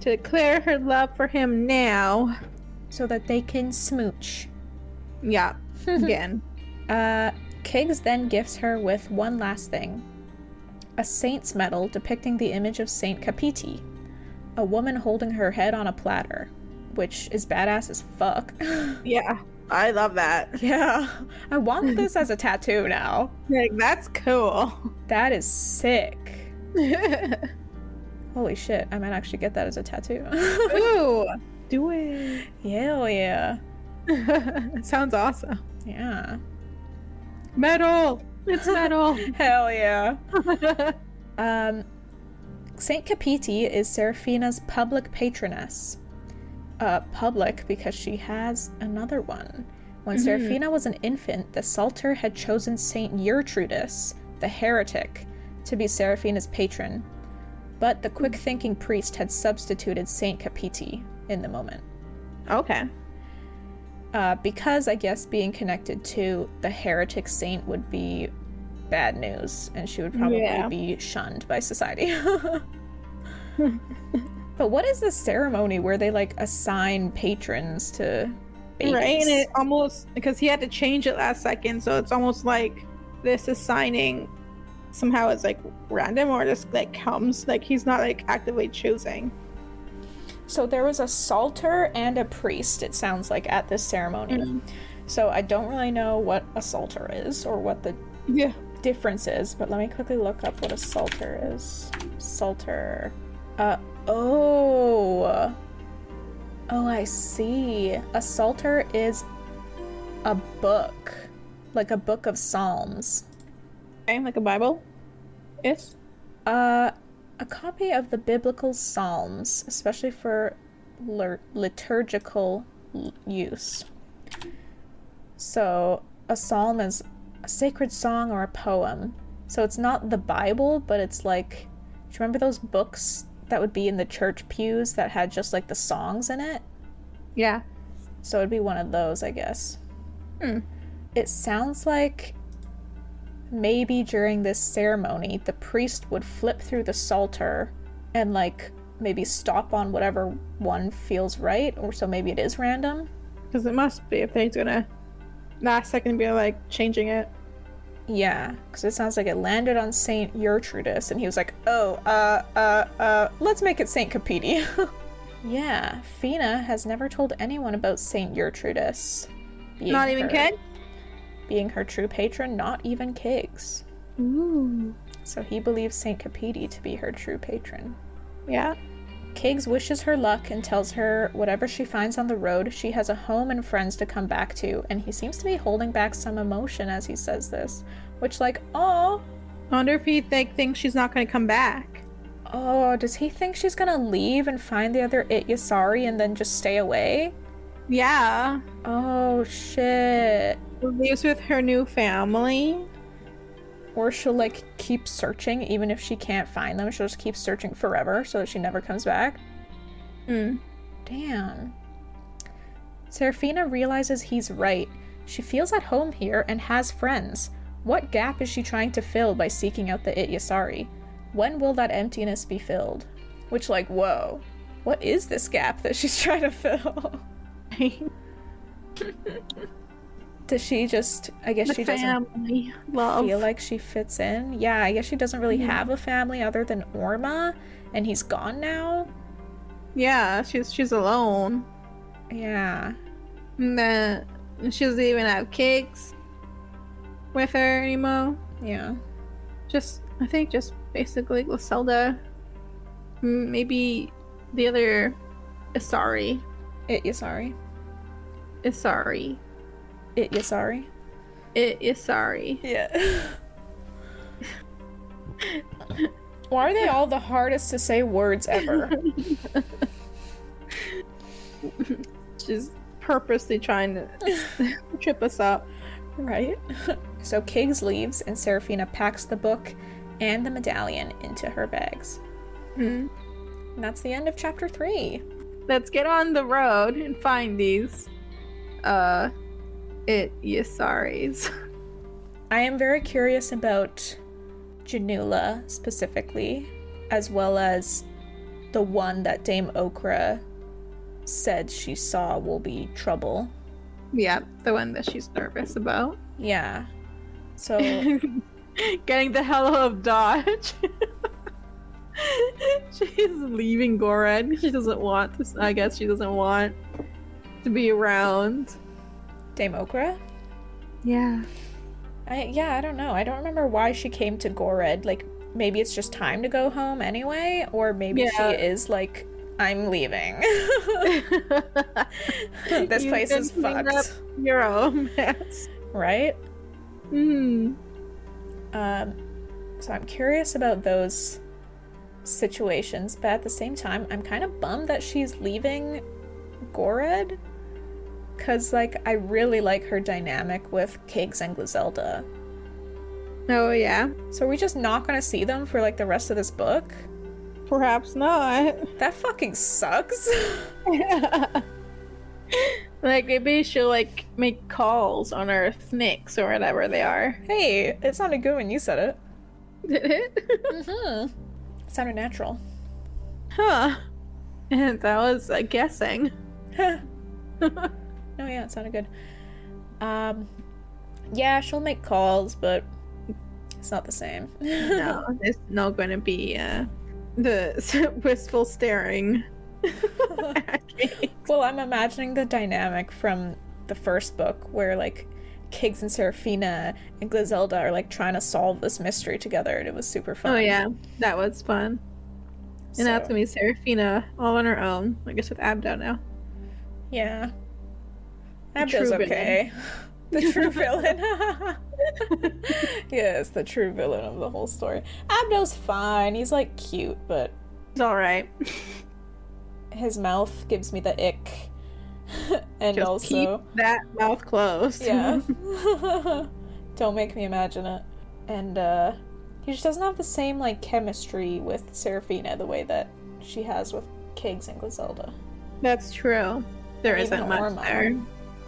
to declare her love for him now. So that they can smooch. Yeah. Again. Kiggs then gifts her with one last thing. A saint's medal depicting the image of Saint Capiti. A woman holding her head on a platter. Which is badass as fuck. Yeah, I love that. Yeah, I want this as a tattoo now. Like, that's cool. That is sick. Holy shit, I might actually get that as a tattoo. Ooh, do it. Hell yeah. It sounds awesome. Yeah. Metal! It's metal! Hell yeah. Saint Capiti is Seraphina's public patroness. public because she has another one. When Seraphina was an infant, the Psalter had chosen Saint Gertrudis, the heretic, to be Seraphina's patron, but the quick-thinking priest had substituted Saint Capiti in the moment. Okay. Because I guess being connected to the heretic saint would be bad news, and she would probably be shunned by society. But what is this ceremony where they like assign patrons to babies? Right, and it almost, because he had to change it last second, so it's almost like this assigning somehow it's like random, or just like comes, like he's not like actively choosing. So there was a psalter and a priest, it sounds like, at this ceremony. So I don't really know what a psalter is or what the difference is, but let me quickly look up what a psalter is. Psalter. Oh, I see. A psalter is a book, like a book of psalms. Okay, like a Bible? Yes. A copy of the biblical psalms, especially for liturgical use. So a psalm is a sacred song or a poem. So it's not the Bible, but it's like, do you remember those books that would be in the church pews that had just like the songs in it? Yeah. So it'd be one of those, I guess. It sounds like maybe during this ceremony, the priest would flip through the psalter and like maybe stop on whatever one feels right, or so maybe it is random. Because it must be if they're gonna last second be like changing it. Yeah, because it sounds like it landed on Saint Gertrudis, and he was like, let's make it Saint Capiti. Yeah, Fina has never told anyone about Saint Gertrudis. Not even Kiggs? Being her true patron, not even Kiggs. Ooh. So he believes Saint Capiti to be her true patron. Yeah. Kiggs wishes her luck and tells her whatever she finds on the road, she has a home and friends to come back to, and he seems to be holding back some emotion as he says this. Which, like, oh. I wonder if he thinks she's not going to come back. Oh, does he think she's gonna leave and find the other Ityasari and then just stay away? Yeah. Oh, shit. Leaves with her new family. Or she'll, like, keep searching, even if she can't find them. She'll just keep searching forever so that she never comes back. Damn. Seraphina realizes he's right. She feels at home here and has friends. What gap is she trying to fill by seeking out the Ityasari? When will that emptiness be filled? Which, like, whoa. What is this gap that she's trying to fill? Does she just, I guess she doesn't feel like she fits in? Yeah, I guess she doesn't really have a family other than Orma, and he's gone now? Yeah, she's alone. Yeah. And then she doesn't even have Kiggs with her anymore. Yeah. I think just basically Glisselda. Maybe the other Ityasari. Ityasari. Yeah. Why are they all the hardest to say words ever? She's purposely trying to trip us up. Right? So Kiggs leaves, and Seraphina packs the book and the medallion into her bags. And that's the end of chapter 3. Let's get on the road and find these Ityasaris. I am very curious about Janula specifically, as well as the one that Dame Okra said she saw will be trouble. Yeah, the one that she's nervous about. Yeah. So getting the hell out of Dodge. She's leaving Gored. She doesn't want to. I guess she doesn't want to be around Dame Okra? Yeah. I don't know. I don't remember why she came to Gored. Like, maybe it's just time to go home anyway, or maybe she is like, I'm leaving. This place is fucked. Your own mess. Right? So I'm curious about those situations, but at the same time, I'm kind of bummed that she's leaving Gored, because like I really like her dynamic with Kiggs and Glisselda. Oh yeah. So are we just not gonna see them for like the rest of this book? Perhaps not. That fucking sucks. Like maybe she'll like make calls on her Thnicks or whatever they are. Hey, it sounded good when you said it. Did it? Mm-hmm. It sounded natural. Huh. And that was guessing. No, yeah, it sounded good. Yeah, she'll make calls, but it's not the same. No, there's not going to be the wistful staring. Well, I'm imagining the dynamic from the first book where like Kiggs and Seraphina and Glisselda are like trying to solve this mystery together, and it was super fun. Oh yeah, that was fun. And that's gonna be Seraphina all on her own. I guess with Abdo now. Yeah. The Abdo's true okay. The true villain. Yes, the true villain of the whole story. Abdo's fine. He's like cute, but It's alright. his mouth gives me the ick. And Just also keep that mouth closed. yeah. Don't make me imagine it. And he just doesn't have the same like chemistry with Seraphina the way that she has with Kiggs and Glisselda. That's true. There Even isn't much Orma. there.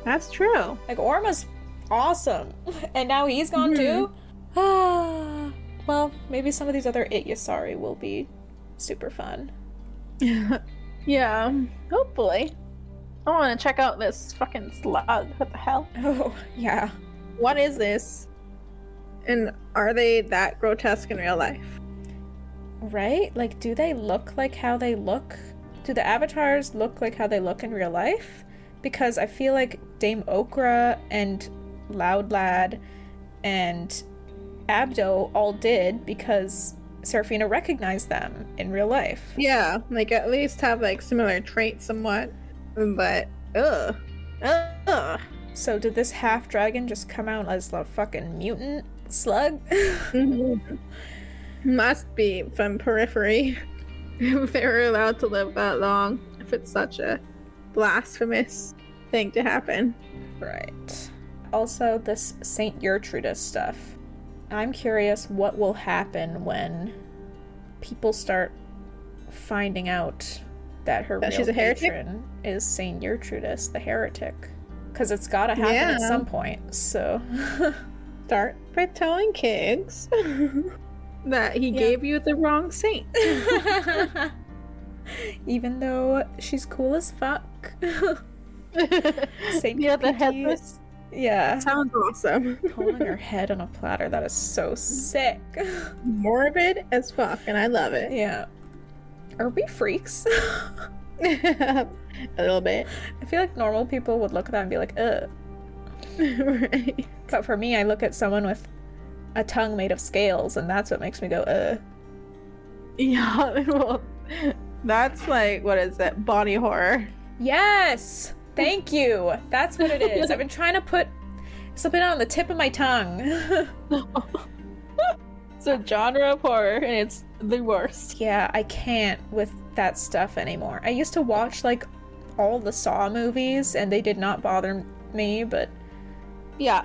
That's true. Like Orma's awesome. And now he's gone too? Ah. Well, maybe some of these other Ityasari will be super fun. Yeah, hopefully. I want to check out this fucking slug. What the hell? Oh, yeah. What is this? And are they that grotesque in real life? Right? Like, do they look like how they look? Do the avatars look like how they look in real life? Because I feel like Dame Okra and Loud Lad and Abdo all did because Seraphina recognized them in real life. Yeah, like at least have like similar traits somewhat. But, ugh. Ugh. So did this half dragon just come out as a fucking mutant slug? Must be from Periphery. If they were allowed to live that long. If it's such a blasphemous thing to happen. Right. Also, this Saint Gertrudis stuff. I'm curious what will happen when people start finding out that her That real she's a heretic? patron is Saint Gertrudis, the heretic. Because it's gotta happen at Yeah. some point, so... Start by telling Kiggs that he Yeah. gave you the wrong saint. Even though she's cool as fuck. Saint Yeah, the Capiti- headless. Yeah. Sounds awesome. Holding her head on a platter, that is so sick. Morbid as fuck, and I love it. Yeah. Are we freaks? A little bit. I feel like normal people would look at that and be like, ugh. Right. But for me, I look at someone with a tongue made of scales, and that's what makes me go, ugh. Yeah, well, that's like, what is it? Body horror. Yes! Thank you! That's what it is. I've been trying to put something on the tip of my tongue. It's a genre of horror, and it's the worst. Yeah, I can't with that stuff anymore. I used to watch, like, all the Saw movies, and they did not bother me, but Yeah.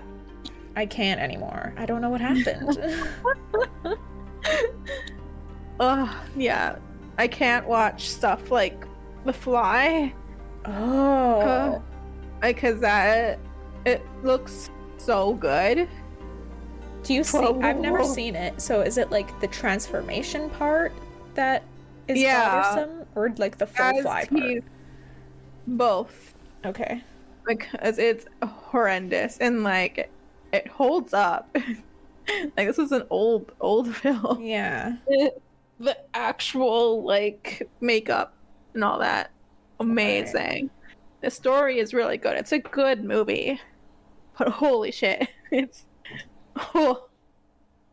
I can't anymore. I don't know what happened. Yeah. I can't watch stuff like The Fly. Oh. Because that, it looks so good. Do you see? Whoa. I've never seen it. So is it like the transformation part that is Yeah. bothersome, or like the full As fly part? he's- Both. Okay. Because it's horrendous and like it holds up. Like this is an old film. Yeah. The actual like makeup and all that, amazing. The story is really good. It's a good movie, but holy shit, it's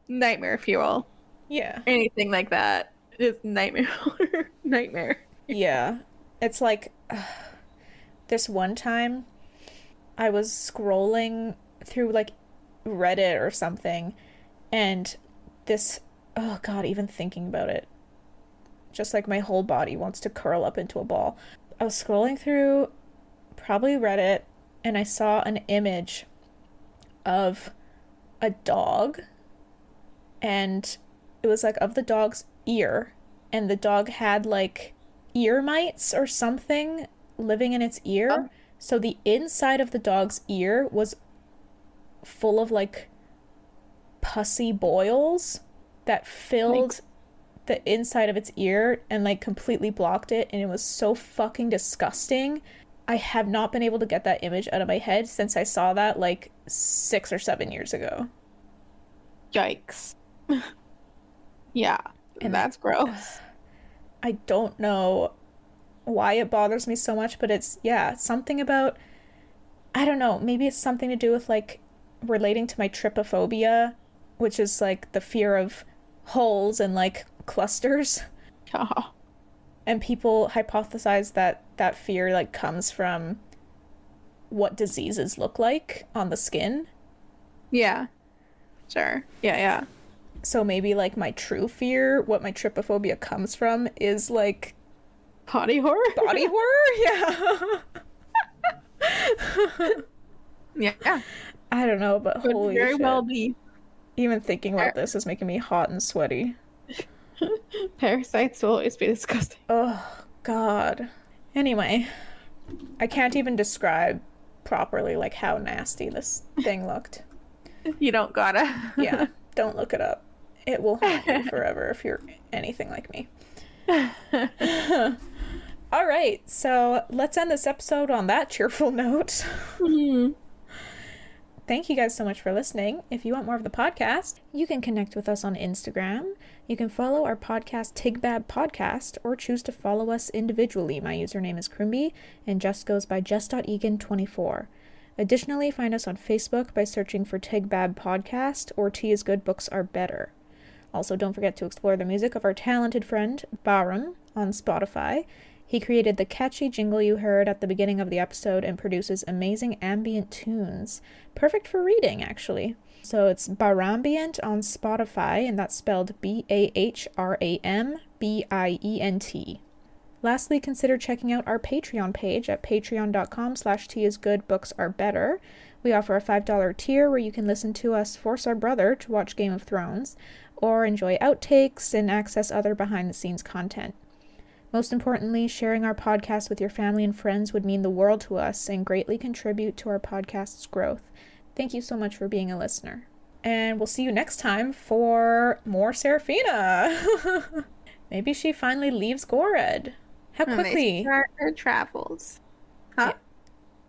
nightmare fuel. Yeah. Anything like that is nightmare. Nightmare. Yeah. It's like this one time I was scrolling through like Reddit or something, and this, oh god, even thinking about it, just like my whole body wants to curl up into a ball. I was scrolling through probably Reddit, and I saw an image of a dog, and it was like of the dog's ear, and the dog had like ear mites or something living in its ear. So the inside of the dog's ear was full of like pussy boils that filled the inside of its ear and like completely blocked it, and it was so fucking disgusting. I have not been able to get that image out of my head since I saw that like 6 or 7 years ago. Yikes. Yeah, and that's gross. I don't know why it bothers me so much, but it's, yeah, something about, I don't know, maybe it's something to do with like relating to my trypophobia, which is like the fear of holes and like clusters. Oh. And people hypothesize that that fear like comes from what diseases look like on the skin. Yeah. Sure. Yeah. So maybe like my true fear, what my trypophobia comes from, is like body horror? Body horror? Yeah. Yeah. I don't know, but Could holy very shit. well be. Even thinking about this is making me hot and sweaty. Parasites will always be disgusting. Oh, God. Anyway, I can't even describe properly like how nasty this thing looked. You don't gotta. Yeah, don't look it up. It will haunt you forever if you're anything like me. All right, so let's end this episode on that cheerful note. Thank you guys so much for listening. If you want more of the podcast, you can connect with us on Instagram. You can follow our podcast, TIGBAB Podcast, or choose to follow us individually. My username is Crimby, and Just goes by just.egan24. Additionally, find us on Facebook by searching for TIGBAB Podcast or Tea is Good, Books Are Better. Also, don't forget to explore the music of our talented friend, Bahram, on Spotify. He created the catchy jingle you heard at the beginning of the episode and produces amazing ambient tunes. Perfect for reading, actually. So it's Bahrambient on Spotify, and that's spelled Bahrambient. Lastly, consider checking out our Patreon page at patreon.com/teaisgoodbooksArebetter. We offer a $5 tier where you can listen to us force our brother to watch Game of Thrones, or enjoy outtakes and access other behind-the-scenes content. Most importantly, sharing our podcast with your family and friends would mean the world to us and greatly contribute to our podcast's growth. Thank you so much for being a listener. And we'll see you next time for more Seraphina. Maybe she finally leaves Gored. How quickly? Start her travels. Huh?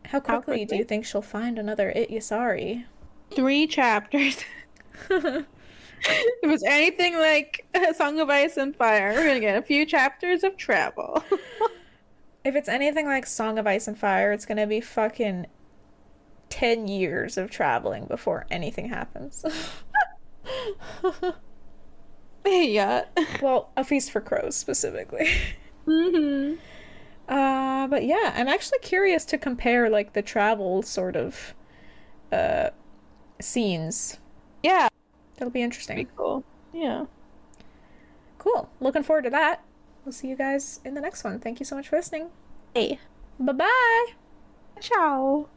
Yeah. How quickly do you think she'll find another Ityasari? 3 chapters. If it's anything like A Song of Ice and Fire, we're gonna get a few chapters of travel. If it's anything like Song of Ice and Fire, it's gonna be fucking 10 years of traveling before anything happens. Yeah. Well, A Feast for Crows specifically. Mm-hmm. But yeah, I'm actually curious to compare like the travel sort of scenes. Yeah. That'll be interesting. Pretty cool. Yeah. Cool. Looking forward to that. We'll see you guys in the next one. Thank you so much for listening. Hey. Bye-bye. Ciao.